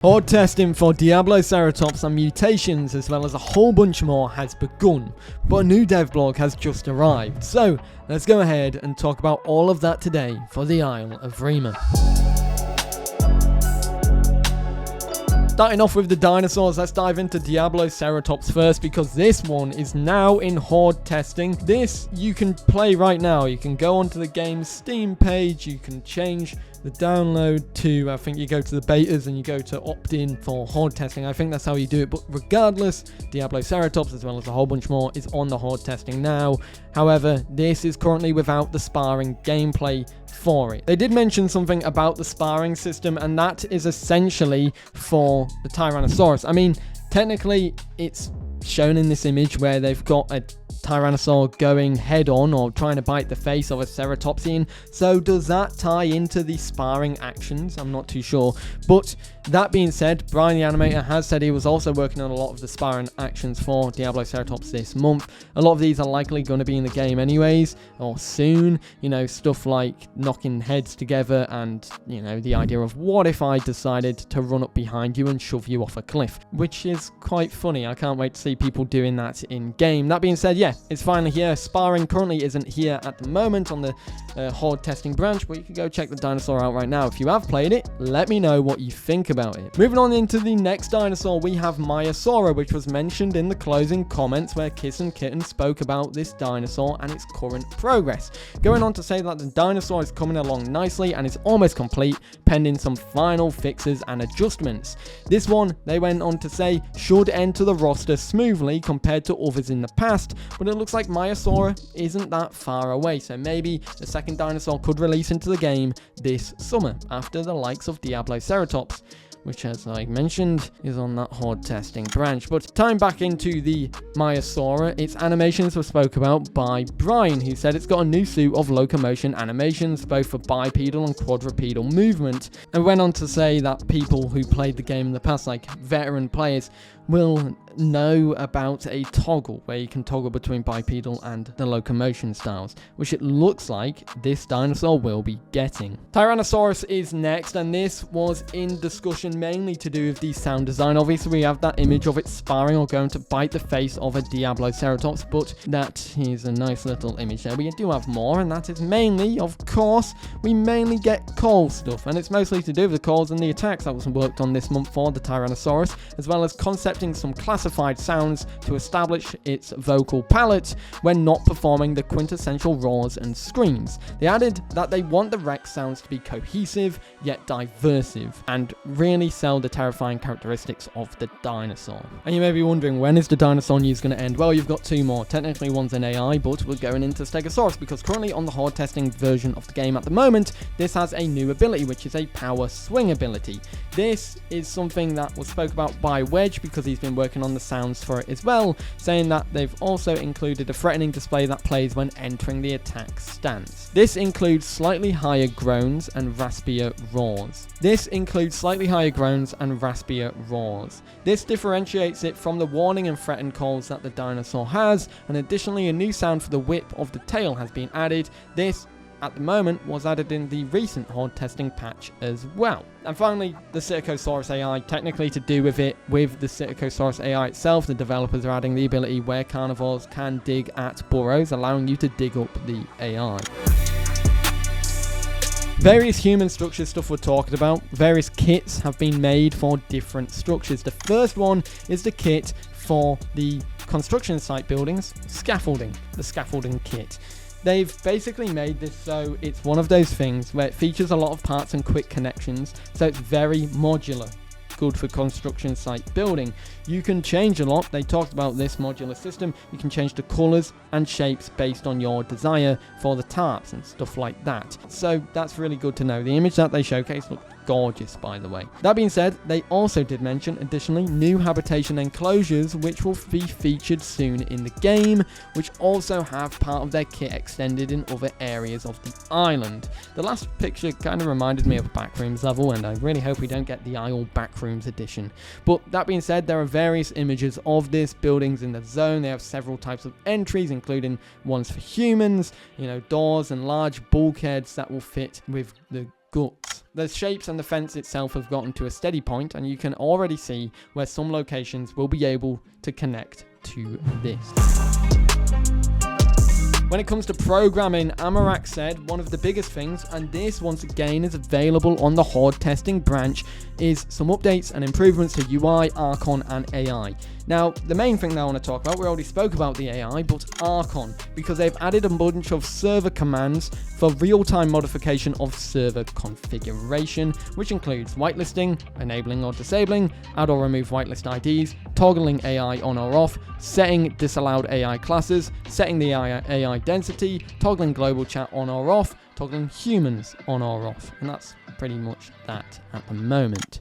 Hoard testing for Diabloceratops and mutations, as well as a whole bunch more, has begun, but a new devblog has just arrived. So let's go ahead and talk about all of that today for the Isle of Evrima. Starting off with the dinosaurs, let's dive into Diabloceratops first, because this one is now in hoard testing. This you can play right now. You can go onto the game's Steam page, you can change the download to, I think you go to the betas and you go to opt-in for hoard testing. I think that's how you do it, but regardless, Diabloceratops, as well as a whole bunch more, is on the hoard testing now. However, this is currently without the sparring gameplay for it. They did mention something about the sparring system, and that is essentially for the Tyrannosaurus. I mean, technically, it's shown in this image where they've got a Tyrannosaur going head on or trying to bite the face of a Ceratopsian. So does that tie into the sparring actions? I'm not too sure. But that being said, Brian the animator has said he was also working on a lot of the sparring actions for Diabloceratops this month. A lot of these are likely going to be in the game anyways, or soon. You know, stuff like knocking heads together and, you know, the idea of what if I decided to run up behind you and shove you off a cliff, which is quite funny. I can't wait to see people doing that in game. That being said, yeah, it's finally here. Sparring currently isn't here at the moment on the hoard testing branch, but you can go check the dinosaur out right now. If you have played it, let me know what you think about it. Moving on into the next dinosaur, we have Maiasaura, which was mentioned in the closing comments where Kiss and Kitten spoke about this dinosaur and its current progress, going on to say that the dinosaur is coming along nicely and is almost complete, pending some final fixes and adjustments. This one, they went on to say, should enter the roster smoothly compared to others in the past, but it looks like Maiasaura isn't that far away, so maybe the second dinosaur could release into the game this summer after the likes of Diabloceratops, which, as I mentioned, is on that hoard testing branch. But tying back into the Maiasaura, its animations were spoke about by Brian, who said it's got a new suit of locomotion animations, both for bipedal and quadrupedal movement, and went on to say that people who played the game in the past, like veteran players, will know about a toggle where you can toggle between bipedal and the locomotion styles, which it looks like this dinosaur will be getting. Tyrannosaurus is next, and this was in discussion mainly to do with the sound design. Obviously, we have that image of it sparring or going to bite the face of a Diabloceratops, but that is a nice little image there. We do have more, and that is mainly, of course, we mainly get coal stuff, and it's mostly to do with the calls and the attacks that was worked on this month for the Tyrannosaurus, as well as concepting some classified sounds to establish its vocal palette when not performing the quintessential roars and screams. They added that they want the Rex sounds to be cohesive yet diversive and really sell the terrifying characteristics of the dinosaur. And you may be wondering, when is the dinosaur news going to end? Well, you've got two more. Technically one's an AI, but we're going into Stegosaurus because currently on the hard testing version of the game at the moment, this has a new ability, which is a power swing ability. This is something that was spoke about by Wedge because he's been working on the sounds for it as well, saying that they've also included a threatening display that plays when entering the attack stance. This includes slightly higher groans and raspier roars. This differentiates it from the warning and threatened calls that the dinosaur has, and additionally a new sound for the whip of the tail has been added. This at the moment was added in the recent hoard testing patch as well. And finally, the Psittacosaurus AI, technically to do with it, with the Psittacosaurus AI itself, the developers are adding the ability where carnivores can dig at burrows, allowing you to dig up the AI. Various human structure stuff we're talking about. Various kits have been made for different structures. The first one is the kit for the construction site buildings, scaffolding, the scaffolding kit. They've basically made this so it's one of those things where it features a lot of parts and quick connections, so it's very modular. Good for construction site building. You can change a lot. They talked about this modular system. You can change the colors and shapes based on your desire for the tarps and stuff like that. So that's really good to know. The image that they showcased looked gorgeous, by the way. That being said, they also did mention additionally new habitation enclosures which will be featured soon in the game, which also have part of their kit extended in other areas of the island. The last picture kind of reminded me of Backrooms level, and I really hope we don't get the Isle Backrooms edition. But that being said, there are various images of this buildings in the zone. They have several types of entries, including ones for humans, you know, doors and large bulkheads that will fit with the guts. The shapes and the fence itself have gotten to a steady point, and you can already see where some locations will be able to connect to this. When it comes to programming, Amarak said one of the biggest things, and this once again is available on the hoard testing branch, is some updates and improvements to UI, Archon, and AI. Now, the main thing that I want to talk about, we already spoke about the AI, but Archon, because they've added a bunch of server commands for real-time modification of server configuration, which includes whitelisting, enabling or disabling, add or remove whitelist IDs, toggling AI on or off, setting disallowed AI classes, setting the AI density, toggling global chat on or off, toggling humans on or off. And that's pretty much that at the moment.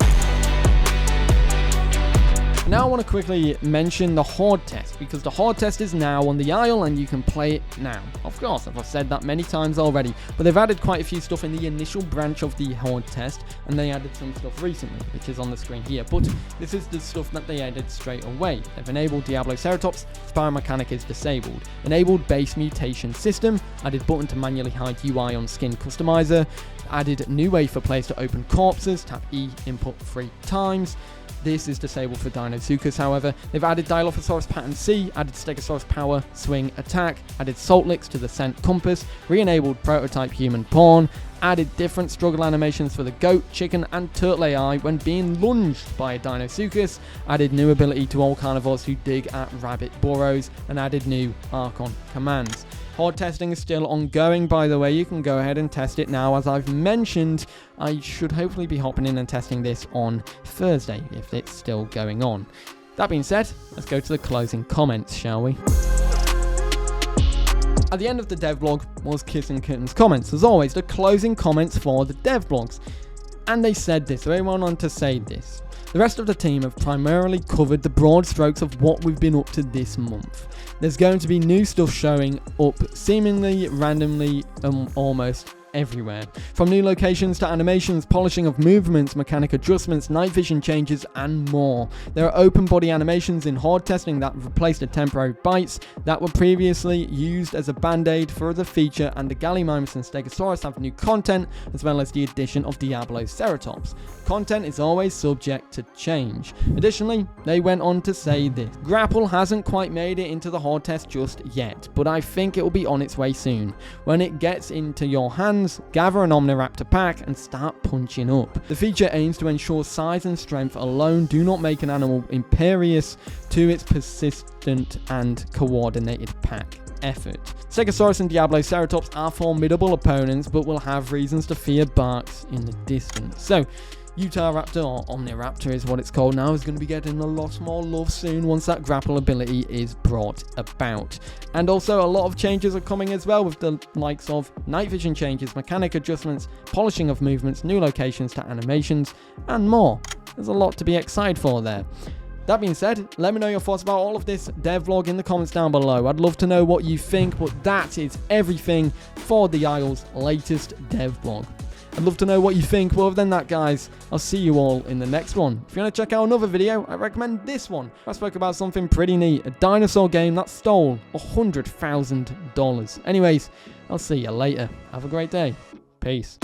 Now I want to quickly mention the hoard test, because the hoard test is now on the Isle and you can play it now. Of course, I've said that many times already, but they've added quite a few stuff in the initial branch of the hoard test, and they added some stuff recently, which is on the screen here. But this is the stuff that they added straight away. They've enabled Diabloceratops, Spire Mechanic is disabled. Enabled base mutation system, added button to manually hide UI on skin customizer, added new way for players to open corpses, tap E input 3 times. This is disabled for Dinosaurs, however. They've added Dilophosaurus pattern C, added Stegosaurus power swing attack, added salt licks to the scent compass, re-enabled prototype human pawn, added different struggle animations for the goat, chicken, and turtle AI when being lunged by a Dinosaurus, added new ability to all carnivores who dig at rabbit burrows, and added new Archon commands. Hoard testing is still ongoing, by the way. You can go ahead and test it now. As I've mentioned, I should hopefully be hopping in and testing this on Thursday, if it's still going on. That being said, let's go to the closing comments, shall we? At the end of the devblog was Kiss and Kitten's comments. As always, the closing comments for the devblogs. And they said this, they went on to say this. The rest of the team have primarily covered the broad strokes of what we've been up to this month. There's going to be new stuff showing up seemingly randomly almost everywhere. From new locations to animations, polishing of movements, mechanic adjustments, night vision changes, and more. There are open body animations in hoard testing that replaced the temporary bites that were previously used as a band-aid for the feature, and the Gallimimus and Stegosaurus have new content, as well as the addition of Diabloceratops. Content is always subject to change. Additionally, they went on to say this. Grapple hasn't quite made it into the hoard test just yet, but I think it will be on its way soon. When it gets into your hands, gather an Omniraptor pack and start punching up. The feature aims to ensure size and strength alone do not make an animal imperious to its persistent and coordinated pack effort. Stegosaurus and Diabloceratops are formidable opponents, but will have reasons to fear barks in the distance. So, Utahraptor, or Omniraptor is what it's called now, is going to be getting a lot more love soon once that grapple ability is brought about. And also a lot of changes are coming as well, with the likes of night vision changes, mechanic adjustments, polishing of movements, new locations to animations, and more. There's a lot to be excited for there. That being said, let me know your thoughts about all of this devlog in the comments down below. I'd love to know what you think, but that is everything for the Isle's latest devlog. I'd love to know what you think. Well, other than that, guys, I'll see you all in the next one. If you want to check out another video, I recommend this one. I spoke about something pretty neat, a dinosaur game that stole $100,000. Anyways, I'll see you later. Have a great day. Peace.